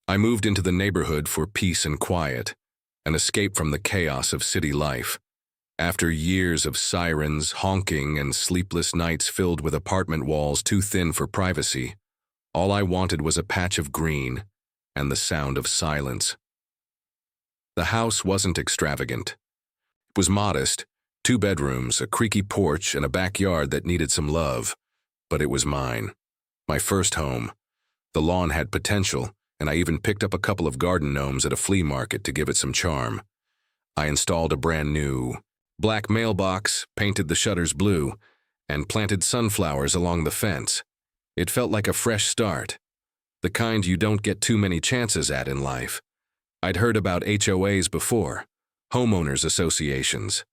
I moved into the neighborhood for peace and quiet, an escape from the chaos of city life. After years of sirens, honking, and sleepless nights filled with apartment walls too thin for privacy, all I wanted was a patch of green and the sound of silence. The house wasn't extravagant. It was modest, 2 bedrooms, a creaky porch, and a backyard that needed some love. But it was mine, my first home. The lawn had potential, and I even picked up a couple of garden gnomes at a flea market to give it some charm. I installed a brand new black mailbox, painted the shutters blue, and planted sunflowers along the fence. It felt like a fresh start, the kind you don't get too many chances at in life. I'd heard about HOAs before, homeowners associations.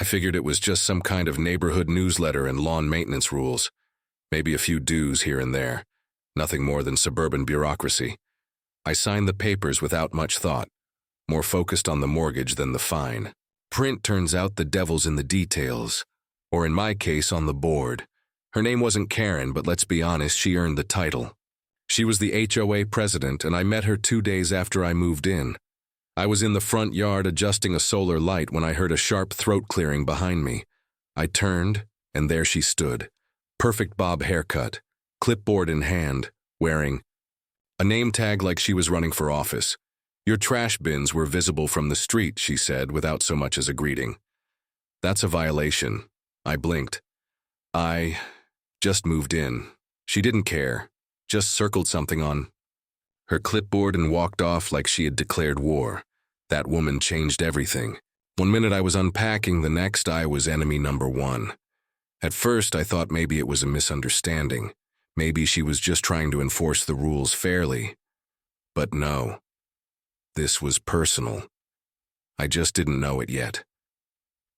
I figured it was just some kind of neighborhood newsletter and lawn maintenance rules, maybe a few dues here and there, nothing more than suburban bureaucracy. I signed the papers without much thought, more focused on the mortgage than the fine. Print turns out the devil's in the details, or in my case, on the board. Her name wasn't Karen, but let's be honest, she earned the title. She was the HOA president, and I met her 2 days after I moved in. I was in the front yard adjusting a solar light when I heard a sharp throat clearing behind me. I turned, and there she stood, perfect bob haircut, clipboard in hand, wearing a name tag like she was running for office. "Your trash bins were visible from the street," she said, without so much as a greeting. "That's a violation." I blinked. "I just moved in." She didn't care, just circled something on her clipboard and walked off like she had declared war. That woman changed everything. One minute I was unpacking, the next I was enemy number 1. At first I thought maybe it was a misunderstanding. Maybe she was just trying to enforce the rules fairly. But no. This was personal. I just didn't know it yet.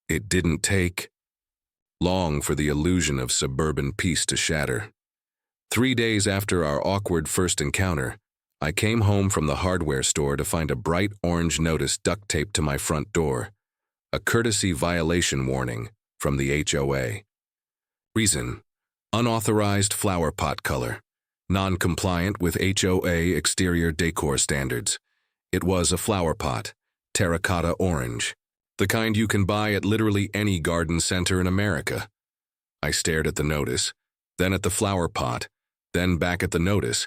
It didn't take long for the illusion of suburban peace to shatter. 3 days after our awkward first encounter, I came home from the hardware store to find a bright orange notice duct taped to my front door, a courtesy violation warning from the HOA. Reason: unauthorized flower pot color, non-compliant with HOA exterior decor standards. It was a flower pot, terracotta orange, the kind you can buy at literally any garden center in America. I stared at the notice, then at the flower pot, then back at the notice,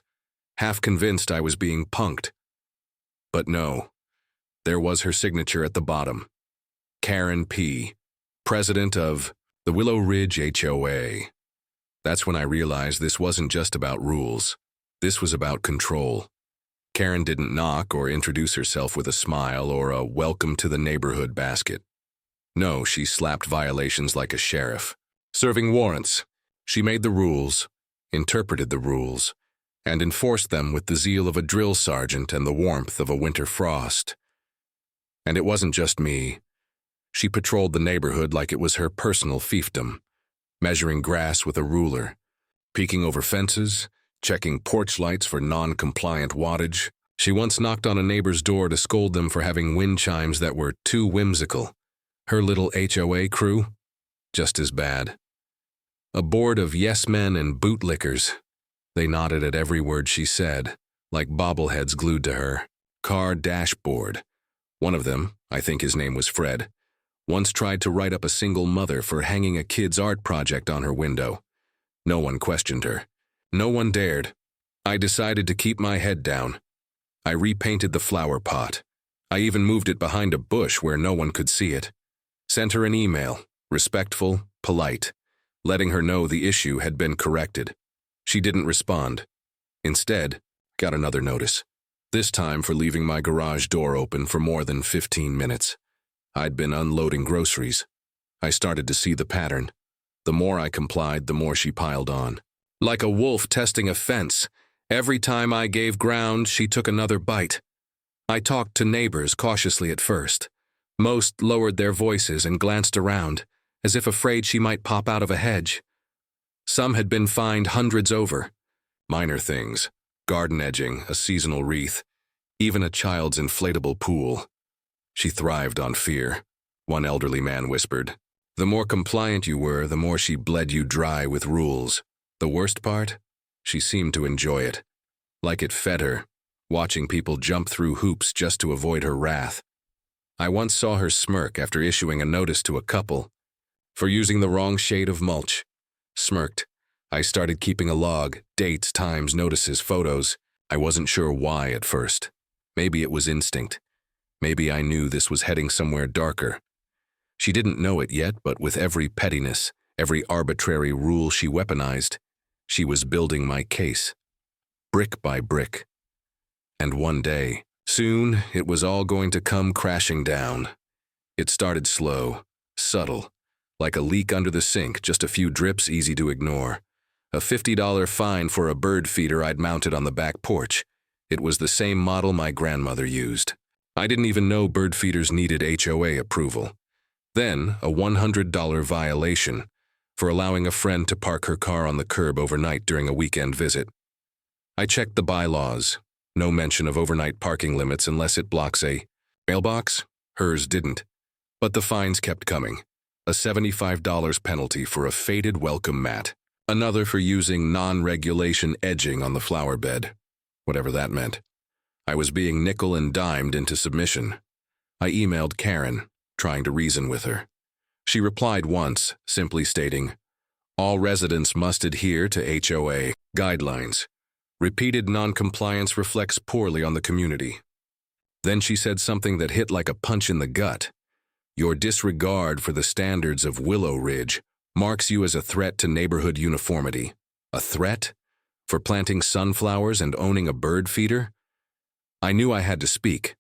half convinced I was being punked. But no, there was her signature at the bottom. Karen P., president of the Willow Ridge HOA. That's when I realized this wasn't just about rules. This was about control. Karen didn't knock or introduce herself with a smile or a welcome to the neighborhood basket. No, she slapped violations like a sheriff, serving warrants. She made the rules, interpreted the rules, and enforced them with the zeal of a drill sergeant and the warmth of a winter frost. And it wasn't just me. She patrolled the neighborhood like it was her personal fiefdom, measuring grass with a ruler, peeking over fences, checking porch lights for non-compliant wattage. She once knocked on a neighbor's door to scold them for having wind chimes that were too whimsical. Her little HOA crew? Just as bad. A board of yes-men and bootlickers. They nodded at every word she said, like bobbleheads glued to her car dashboard. One of them, I think his name was Fred, once tried to write up a single mother for hanging a kid's art project on her window. No one questioned her. No one dared. I decided to keep my head down. I repainted the flower pot. I even moved it behind a bush where no one could see it. Sent her an email, respectful, polite, letting her know the issue had been corrected. She didn't respond. Instead, got another notice, this time for leaving my garage door open for more than 15 minutes. I'd been unloading groceries. I started to see the pattern. The more I complied, the more she piled on. Like a wolf testing a fence, every time I gave ground, she took another bite. I talked to neighbors cautiously at first. Most lowered their voices and glanced around, as if afraid she might pop out of a hedge. Some had been fined hundreds over. Minor things, garden edging, a seasonal wreath, even a child's inflatable pool. She thrived on fear, one elderly man whispered. The more compliant you were, the more she bled you dry with rules. The worst part? She seemed to enjoy it. Like it fed her. watching people jump through hoops just to avoid her wrath. I once saw her smirk after issuing a notice to a couple for using the wrong shade of mulch. Smirked. I started keeping a log, dates, times, notices, photos. I wasn't sure why at first. Maybe it was instinct. Maybe I knew this was heading somewhere darker. She didn't know it yet, but with every pettiness, every arbitrary rule she weaponized, she was building my case, brick by brick. And one day, soon, it was all going to come crashing down. It started slow, subtle, like a leak under the sink, just a few drips easy to ignore. A $50 fine for a bird feeder I'd mounted on the back porch. It was the same model my grandmother used. I didn't even know bird feeders needed HOA approval. Then, a $100 violation for allowing a friend to park her car on the curb overnight during a weekend visit. I checked the bylaws. No mention of overnight parking limits unless it blocks a mailbox. Hers didn't. But the fines kept coming. A $75 penalty for a faded welcome mat. Another for using non-regulation edging on the flower bed. Whatever that meant. I was being nickel and dimed into submission. I emailed Karen, trying to reason with her. She replied once, simply stating, "All residents must adhere to HOA guidelines. Repeated non-compliance reflects poorly on the community." Then she said something that hit like a punch in the gut. "Your disregard for the standards of Willow Ridge marks you as a threat to neighborhood uniformity." A threat? For planting sunflowers and owning a bird feeder? I knew I had to speak.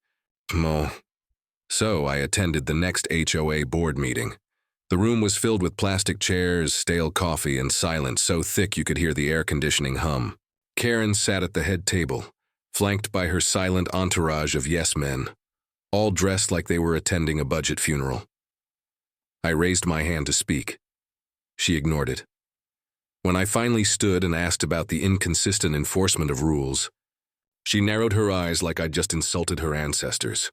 So I attended the next HOA board meeting. The room was filled with plastic chairs, stale coffee, and silence so thick you could hear the air conditioning hum. Karen sat at the head table, flanked by her silent entourage of yes-men, all dressed like they were attending a budget funeral. I raised my hand to speak. She ignored it. When I finally stood and asked about the inconsistent enforcement of rules, she narrowed her eyes like I'd just insulted her ancestors.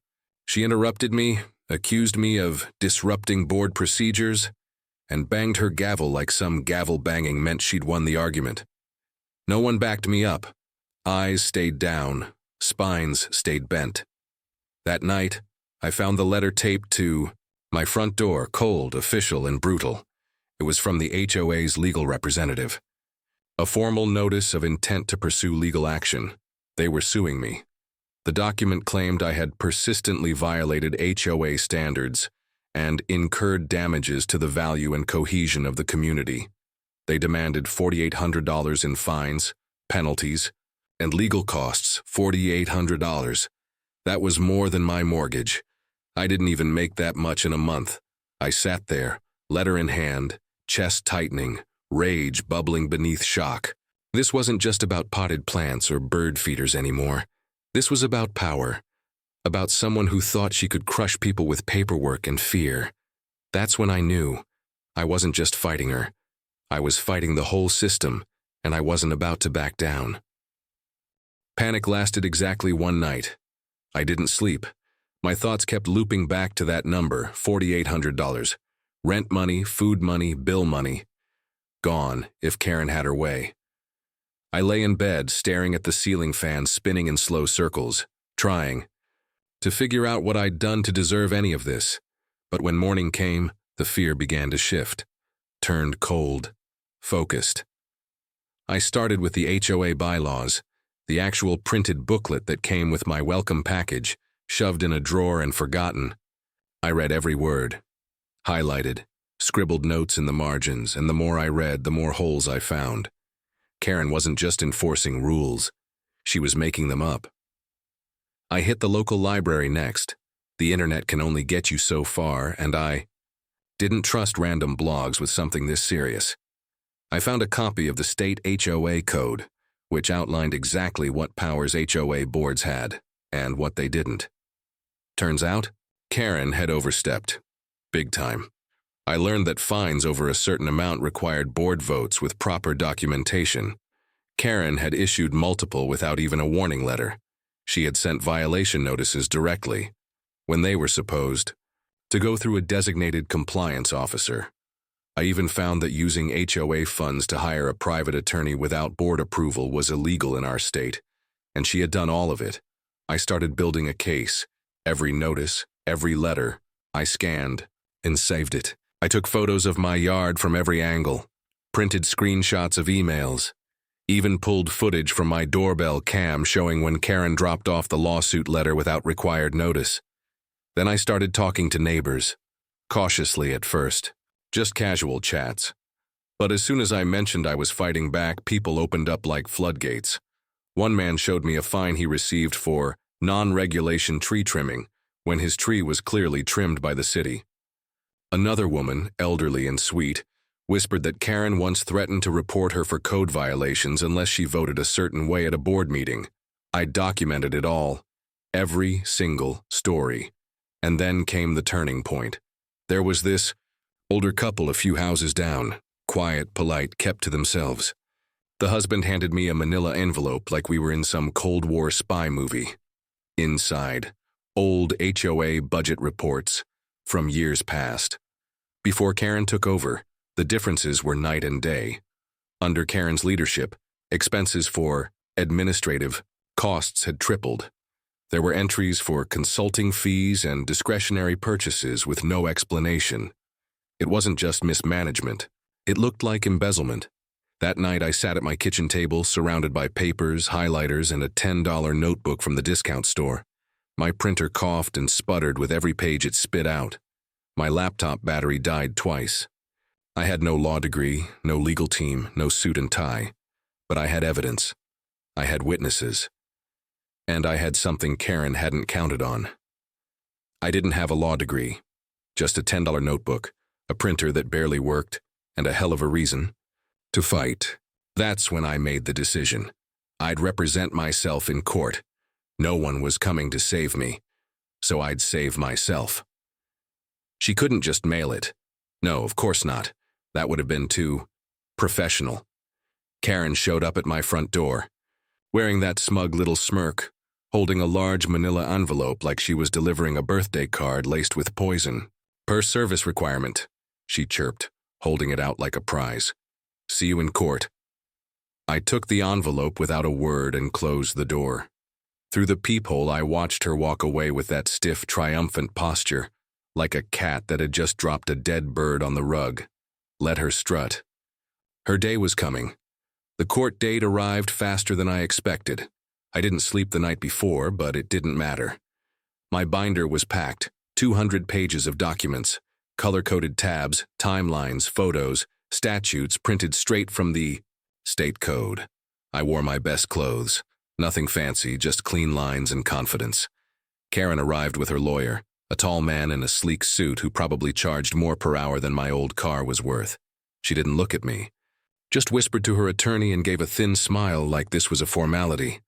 She interrupted me, accused me of disrupting board procedures, and banged her gavel like some gavel banging meant she'd won the argument. No one backed me up. Eyes stayed down, spines stayed bent. That night, I found the letter taped to my front door, cold, official, and brutal. It was from the HOA's legal representative. A formal notice of intent to pursue legal action. They were suing me. The document claimed I had persistently violated HOA standards and incurred damages to the value and cohesion of the community. They demanded $4,800 in fines, penalties, and legal costs, $4,800. That was more than my mortgage. I didn't even make that much in a month. I sat there, letter in hand, chest tightening, rage bubbling beneath shock. This wasn't just about potted plants or bird feeders anymore. This was about power, about someone who thought she could crush people with paperwork and fear. That's when I knew I wasn't just fighting her. I was fighting the whole system, and I wasn't about to back down. Panic lasted exactly one night. I didn't sleep. My thoughts kept looping back to that number, $4,800. Rent money, food money, bill money. Gone, if Karen had her way. I lay in bed, staring at the ceiling fan spinning in slow circles, trying to figure out what I'd done to deserve any of this. But when morning came, the fear began to shift, turned cold, focused. I started with the HOA bylaws, the actual printed booklet that came with my welcome package, shoved in a drawer and forgotten. I read every word, highlighted, scribbled notes in the margins, and the more I read, the more holes I found. Karen wasn't just enforcing rules, she was making them up. I hit the local library next. The internet can only get you so far, and I didn't trust random blogs with something this serious. I found a copy of the state HOA code, which outlined exactly what powers HOA boards had, and what they didn't. Turns out, Karen had overstepped. Big time. I learned that fines over a certain amount required board votes with proper documentation. Karen had issued multiple without even a warning letter. She had sent violation notices directly, when they were supposed to go through a designated compliance officer. I even found that using HOA funds to hire a private attorney without board approval was illegal in our state, and she had done all of it, I started building a case. Every notice, every letter, I scanned and saved it. I took photos of my yard from every angle, printed screenshots of emails, even pulled footage from my doorbell cam showing when Karen dropped off the lawsuit letter without required notice. Then I started talking to neighbors, cautiously at first, just casual chats. But as soon as I mentioned I was fighting back, people opened up like floodgates. One man showed me a fine he received for non-regulation tree trimming when his tree was clearly trimmed by the city. Another woman, elderly and sweet, whispered that Karen once threatened to report her for code violations unless she voted a certain way at a board meeting. I documented it all, every single story. And then came the turning point. There was this older couple a few houses down, quiet, polite, kept to themselves. The husband handed me a manila envelope like we were in some Cold War spy movie. Inside, old HOA budget reports from years past. Before Karen took over, the differences were night and day. Under Karen's leadership, expenses for administrative costs had tripled. There were entries for consulting fees and discretionary purchases with no explanation. It wasn't just mismanagement. It looked like embezzlement. That night I sat at my kitchen table surrounded by papers, highlighters, and a $10 notebook from the discount store. My printer coughed and sputtered with every page it spit out. My laptop battery died twice. I had no law degree, no legal team, no suit and tie. But I had evidence. I had witnesses. And I had something Karen hadn't counted on. I didn't have a law degree, just a $10 notebook, a printer that barely worked, and a hell of a reason to fight. That's when I made the decision. I'd represent myself in court. No one was coming to save me, so I'd save myself. She couldn't just mail it. No, of course not. That would have been too professional. Karen showed up at my front door, wearing that smug little smirk, holding a large manila envelope like she was delivering a birthday card laced with poison. Per service requirement, she chirped, holding it out like a prize. See you in court. I took the envelope without a word and closed the door. Through the peephole, I watched her walk away with that stiff, triumphant posture, like a cat that had just dropped a dead bird on the rug. Let her strut. Her day was coming. The court date arrived faster than I expected. I didn't sleep the night before, but it didn't matter. My binder was packed, 200 pages of documents, color-coded tabs, timelines, photos, statutes printed straight from the state code. I wore my best clothes. Nothing fancy, just clean lines and confidence. Karen arrived with her lawyer, a tall man in a sleek suit who probably charged more per hour than my old car was worth. She didn't look at me, just whispered to her attorney and gave a thin smile like this was a formality.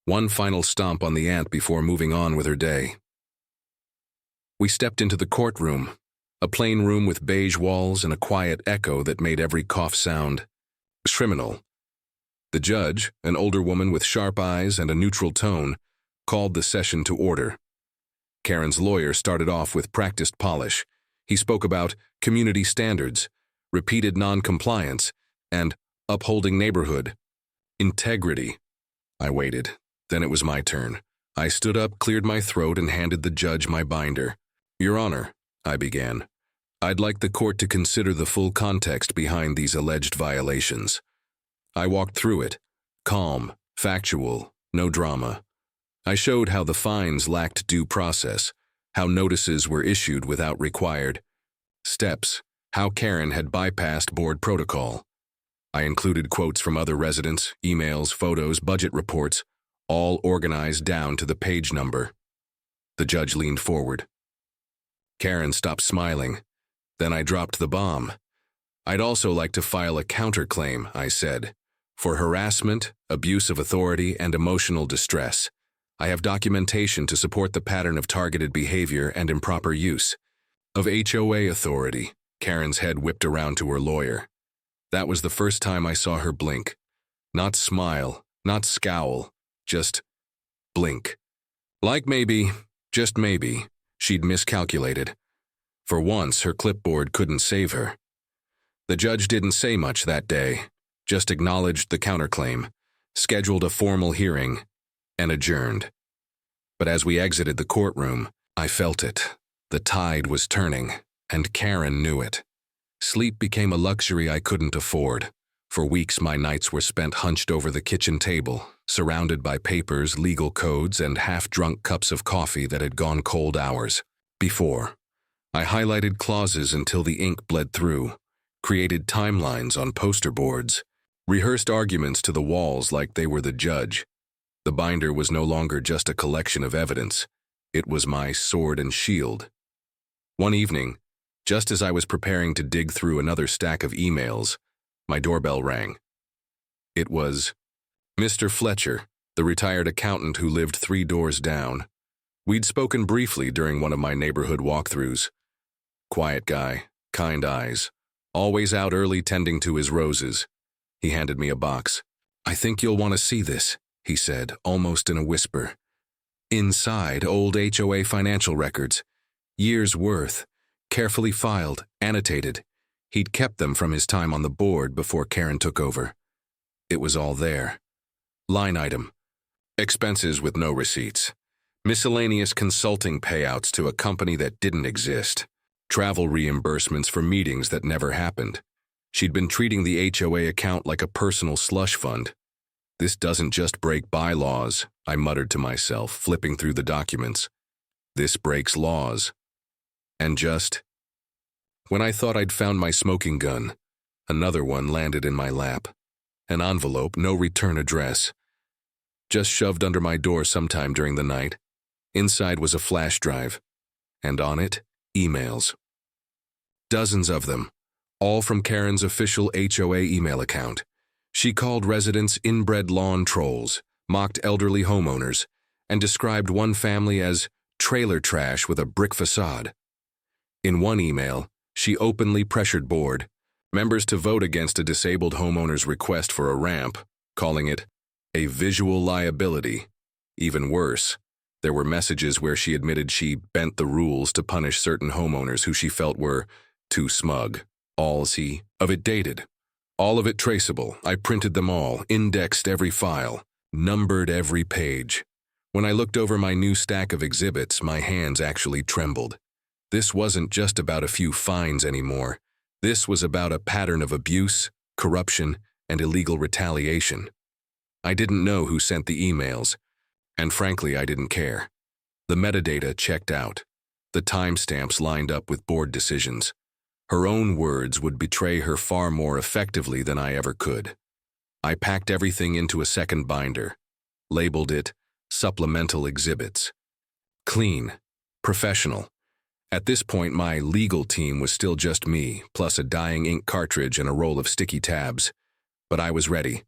One final stomp on the ant before moving on with her day. We stepped into the courtroom, a plain room with beige walls and a quiet echo that made every cough sound. Criminal. The judge, an older woman with sharp eyes and a neutral tone, called the session to order. Karen's lawyer started off with practiced polish. He spoke about community standards, repeated non-compliance, and upholding neighborhood integrity. I waited. Then it was my turn. I stood up, cleared my throat, and handed the judge my binder. Your Honor, I began, I'd like the court to consider the full context behind these alleged violations. I walked through it, calm, factual, no drama. I showed how the fines lacked due process, how notices were issued without required steps, how Karen had bypassed board protocol. I included quotes from other residents, emails, photos, budget reports, all organized down to the page number. The judge leaned forward. Karen stopped smiling. Then I dropped the bomb. I'd also like to file a counterclaim, I said, for harassment, abuse of authority, and emotional distress. I have documentation to support the pattern of targeted behavior and improper use of HOA authority. Karen's head whipped around to her lawyer. That was the first time I saw her blink. Not smile, not scowl, just blink. Like maybe, just maybe, she'd miscalculated. For once, her clipboard couldn't save her. The judge didn't say much that day, just acknowledged the counterclaim, scheduled a formal hearing, and adjourned. But as we exited the courtroom, I felt it. The tide was turning, and Karen knew it. Sleep became a luxury I couldn't afford. For weeks, my nights were spent hunched over the kitchen table, surrounded by papers, legal codes, and half-drunk cups of coffee that had gone cold hours before. I highlighted clauses until the ink bled through, created timelines on poster boards, rehearsed arguments to the walls like they were the judge. The binder was no longer just a collection of evidence. It was my sword and shield. One evening, just as I was preparing to dig through another stack of emails, my doorbell rang. It was Mr. Fletcher, the retired accountant who lived 3 doors down. We'd spoken briefly during one of my neighborhood walkthroughs. Quiet guy, kind eyes, always out early tending to his roses. He handed me a box. "I think you'll want to see this," he said, almost in a whisper. Inside, old HOA financial records. Years' worth, carefully filed, annotated. He'd kept them from his time on the board before Karen took over. It was all there. Line item: expenses with no receipts. Miscellaneous consulting payouts to a company that didn't exist. Travel reimbursements for meetings that never happened. She'd been treating the HOA account like a personal slush fund. This doesn't just break bylaws, I muttered to myself, flipping through the documents. This breaks laws. And just when I thought I'd found my smoking gun, another one landed in my lap. An envelope, no return address. Just shoved under my door sometime during the night. Inside was a flash drive, and on it, emails. Dozens of them, all from Karen's official HOA email account. She called residents inbred lawn trolls, mocked elderly homeowners, and described one family as trailer trash with a brick facade. In one email, she openly pressured board members to vote against a disabled homeowner's request for a ramp, calling it a visual liability. Even worse, there were messages where she admitted she bent the rules to punish certain homeowners who she felt were too smug. All of it dated. All of it traceable. I printed them all, indexed every file, numbered every page. When I looked over my new stack of exhibits, my hands actually trembled. This wasn't just about a few fines anymore. This was about a pattern of abuse, corruption, and illegal retaliation. I didn't know who sent the emails, and frankly, I didn't care. The metadata checked out. The timestamps lined up with board decisions. Her own words would betray her far more effectively than I ever could. I packed everything into a second binder, labeled it Supplemental Exhibits. Clean, professional. At this point, my legal team was still just me, plus a dying ink cartridge and a roll of sticky tabs. But I was ready.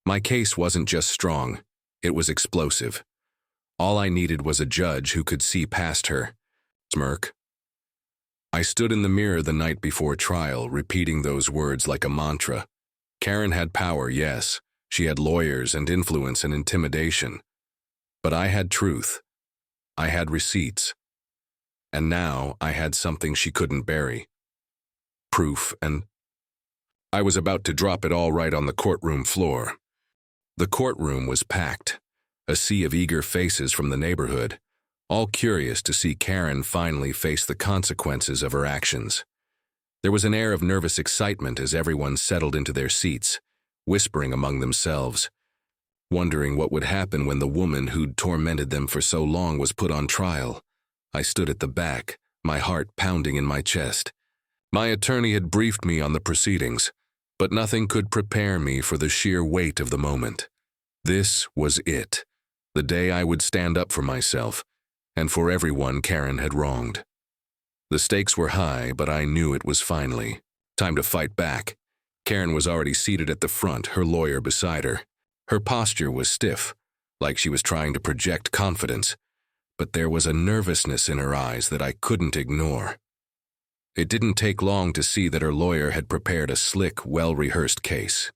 My case wasn't just strong, it was explosive. All I needed was a judge who could see past her smirk. I stood in the mirror the night before trial, repeating those words like a mantra. Karen had power, yes. She had lawyers and influence and intimidation. But I had truth. I had receipts. And now I had something she couldn't bury. Proof, and I was about to drop it all right on the courtroom floor. The courtroom was packed, a sea of eager faces from the neighborhood, all curious to see Karen finally face the consequences of her actions. There was an air of nervous excitement as everyone settled into their seats, whispering among themselves, wondering what would happen when the woman who'd tormented them for so long was put on trial. I stood at the back, my heart pounding in my chest. My attorney had briefed me on the proceedings, but nothing could prepare me for the sheer weight of the moment. This was it, the day I would stand up for myself, and for everyone Karen had wronged. The stakes were high, but I knew it was finally time to fight back. Karen was already seated at the front, her lawyer beside her. Her posture was stiff, like she was trying to project confidence, but there was a nervousness in her eyes that I couldn't ignore. It didn't take long to see that her lawyer had prepared a slick, well-rehearsed case.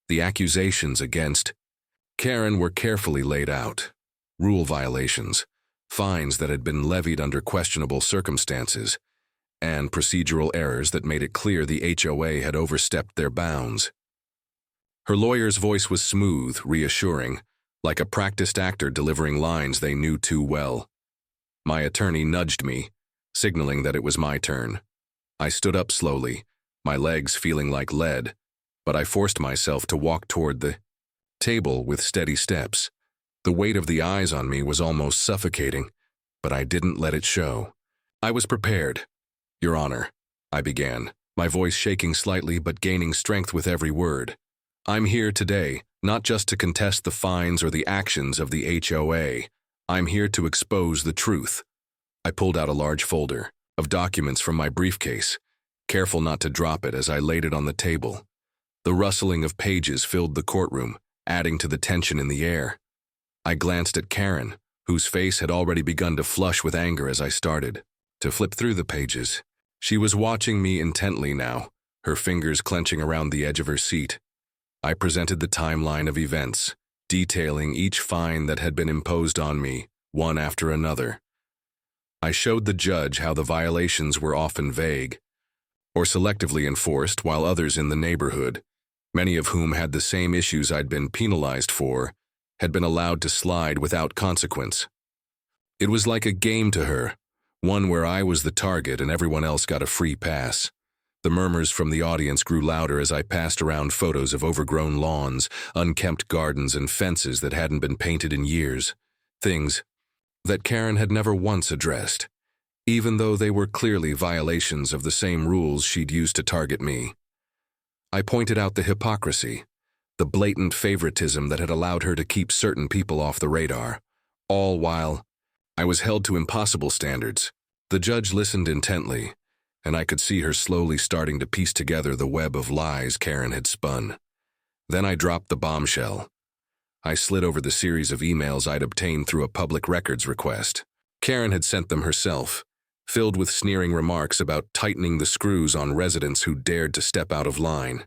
The accusations against Karen were carefully laid out. Rule violations, fines that had been levied under questionable circumstances, and procedural errors that made it clear the HOA had overstepped their bounds. Her lawyer's voice was smooth, reassuring, like a practiced actor delivering lines they knew too well. My attorney nudged me, signaling that it was my turn. I stood up slowly, my legs feeling like lead, but I forced myself to walk toward the table with steady steps. The weight of the eyes on me was almost suffocating, but I didn't let it show. I was prepared. Your Honor, I began, my voice shaking slightly but gaining strength with every word. I'm here today, not just to contest the fines or the actions of the HOA. I'm here to expose the truth. I pulled out a large folder of documents from my briefcase, careful not to drop it as I laid it on the table. The rustling of pages filled the courtroom, adding to the tension in the air. I glanced at Karen, whose face had already begun to flush with anger as I started to flip through the pages. She was watching me intently now, her fingers clenching around the edge of her seat. I presented the timeline of events, detailing each fine that had been imposed on me, one after another. I showed the judge how the violations were often vague, or selectively enforced, while others in the neighborhood, many of whom had the same issues I'd been penalized for, had been allowed to slide without consequence. It was like a game to her, one where I was the target and everyone else got a free pass. The murmurs from the audience grew louder as I passed around photos of overgrown lawns, unkempt gardens, and fences that hadn't been painted in years. Things that Karen had never once addressed, even though they were clearly violations of the same rules she'd used to target me. I pointed out the hypocrisy, the blatant favoritism that had allowed her to keep certain people off the radar, all while I was held to impossible standards. The judge listened intently, and I could see her slowly starting to piece together the web of lies Karen had spun. Then I dropped the bombshell. I slid over the series of emails I'd obtained through a public records request. Karen had sent them herself, filled with sneering remarks about tightening the screws on residents who dared to step out of line.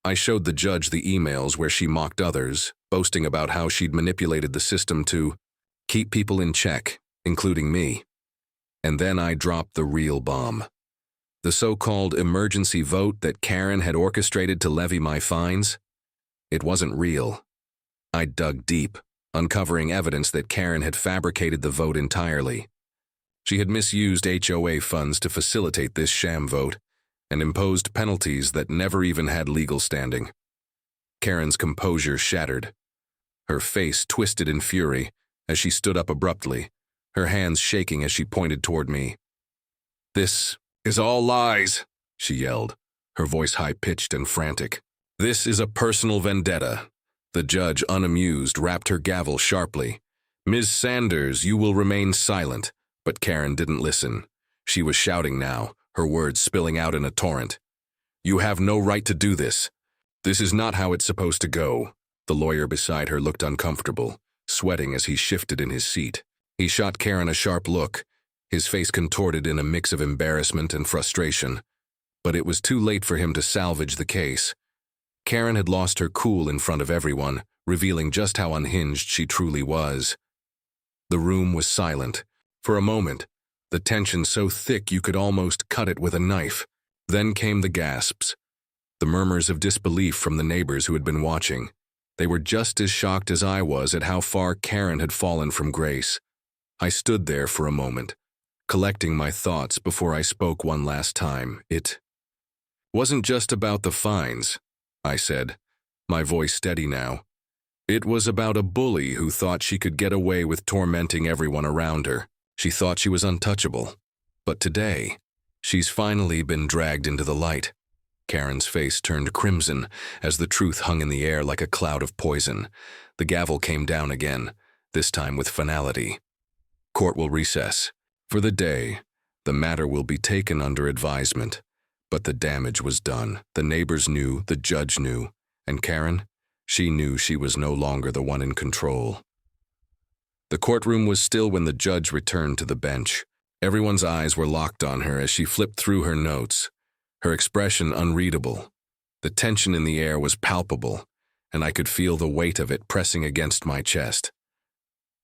I showed the judge the emails where she mocked others, boasting about how she'd manipulated the system to keep people in check, including me. And then I dropped the real bomb. The so-called emergency vote that Karen had orchestrated to levy my fines? It wasn't real. I dug deep, uncovering evidence that Karen had fabricated the vote entirely. She had misused HOA funds to facilitate this sham vote and imposed penalties that never even had legal standing. Karen's composure shattered. Her face twisted in fury as she stood up abruptly, her hands shaking as she pointed toward me. "This is all lies," she yelled, her voice high-pitched and frantic. "This is a personal vendetta." The judge, unamused, rapped her gavel sharply. "Ms. Sanders, you will remain silent." But Karen didn't listen. She was shouting now, her words spilling out in a torrent. "You have no right to do this. This is not how it's supposed to go." The lawyer beside her looked uncomfortable, sweating as he shifted in his seat. He shot Karen a sharp look, his face contorted in a mix of embarrassment and frustration. But it was too late for him to salvage the case. Karen had lost her cool in front of everyone, revealing just how unhinged she truly was. The room was silent. For a moment, the tension so thick you could almost cut it with a knife. Then came the gasps, the murmurs of disbelief from the neighbors who had been watching. They were just as shocked as I was at how far Karen had fallen from grace. I stood there for a moment, collecting my thoughts before I spoke one last time. "It wasn't just about the fines," I said, my voice steady now. "It was about a bully who thought she could get away with tormenting everyone around her. She thought she was untouchable. But today, she's finally been dragged into the light." Karen's face turned crimson as the truth hung in the air like a cloud of poison. The gavel came down again, this time with finality. "Court will recess. For the day, the matter will be taken under advisement." But the damage was done. The neighbors knew, the judge knew, and Karen, she knew she was no longer the one in control. The courtroom was still when the judge returned to the bench. Everyone's eyes were locked on her as she flipped through her notes, her expression unreadable. The tension in the air was palpable, and I could feel the weight of it pressing against my chest.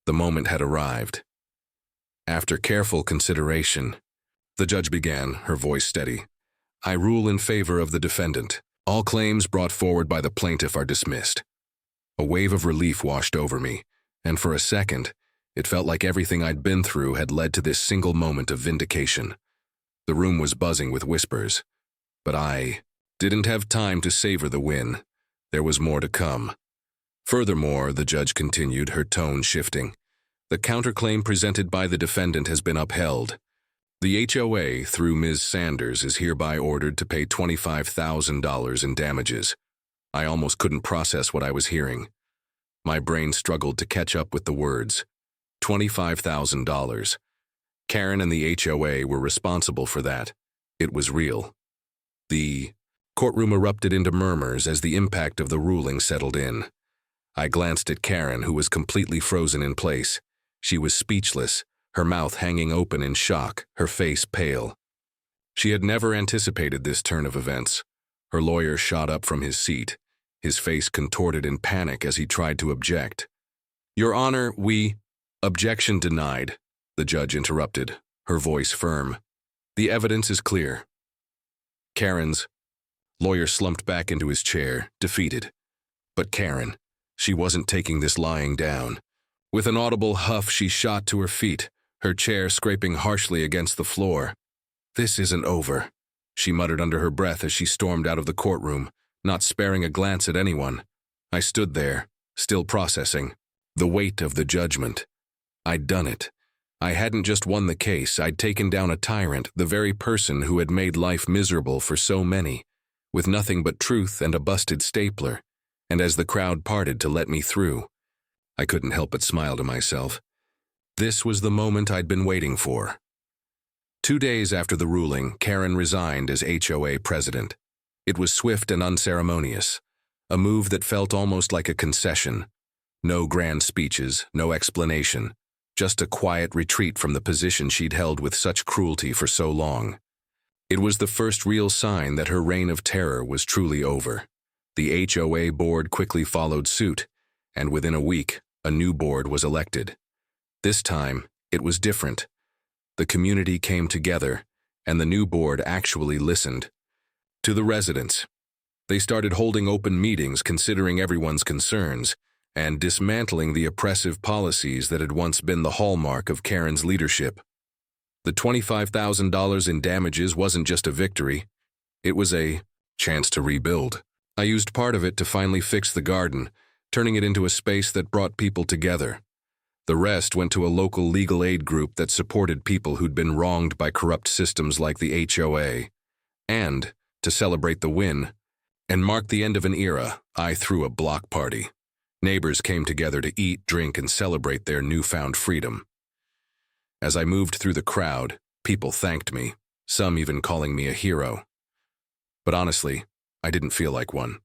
The moment had arrived. After careful consideration, the judge began, her voice steady. "I rule in favor of the defendant. All claims brought forward by the plaintiff are dismissed." A wave of relief washed over me, and for a second, it felt like everything I'd been through had led to this single moment of vindication. The room was buzzing with whispers, but I didn't have time to savor the win. There was more to come. Furthermore, the judge continued, her tone shifting, the counterclaim presented by the defendant has been upheld. The HOA, through Ms. Sanders, is hereby ordered to pay $25,000 in damages. I almost couldn't process what I was hearing. My brain struggled to catch up with the words. $25,000. Karen and the HOA were responsible for that. It was real. The courtroom erupted into murmurs as the impact of the ruling settled in. I glanced at Karen, who was completely frozen in place. She was speechless, her mouth hanging open in shock, her face pale. She had never anticipated this turn of events. Her lawyer shot up from his seat, his face contorted in panic as he tried to object. "Your Honor, Objection denied," the judge interrupted, her voice firm. "The evidence is clear." Karen's lawyer slumped back into his chair, defeated. But Karen, she wasn't taking this lying down. With an audible huff, she shot to her feet, her chair scraping harshly against the floor. "This isn't over," she muttered under her breath as she stormed out of the courtroom, not sparing a glance at anyone. I stood there, still processing the weight of the judgment. I'd done it. I hadn't just won the case, I'd taken down a tyrant, the very person who had made life miserable for so many, with nothing but truth and a busted stapler. And as the crowd parted to let me through, I couldn't help but smile to myself. This was the moment I'd been waiting for. 2 days after the ruling, Karen resigned as HOA president. It was swift and unceremonious, a move that felt almost like a concession. No grand speeches, no explanation, just a quiet retreat from the position she'd held with such cruelty for so long. It was the first real sign that her reign of terror was truly over. The HOA board quickly followed suit, and within a week, a new board was elected. This time, it was different. The community came together, and the new board actually listened to the residents. They started holding open meetings considering everyone's concerns and dismantling the oppressive policies that had once been the hallmark of Karen's leadership. The $25,000 in damages wasn't just a victory, it was a chance to rebuild. I used part of it to finally fix the garden, turning it into a space that brought people together. The rest went to a local legal aid group that supported people who'd been wronged by corrupt systems like the HOA. And, to celebrate the win, and mark the end of an era, I threw a block party. Neighbors came together to eat, drink, and celebrate their newfound freedom. As I moved through the crowd, people thanked me, some even calling me a hero. But honestly, I didn't feel like one.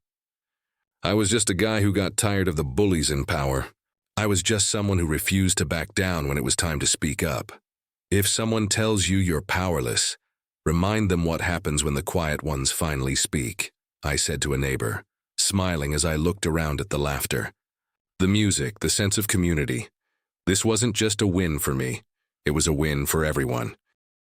I was just a guy who got tired of the bullies in power. I was just someone who refused to back down when it was time to speak up. If someone tells you you're powerless, remind them what happens when the quiet ones finally speak, I said to a neighbor, smiling as I looked around at the laughter. The music, the sense of community. This wasn't just a win for me. It was a win for everyone.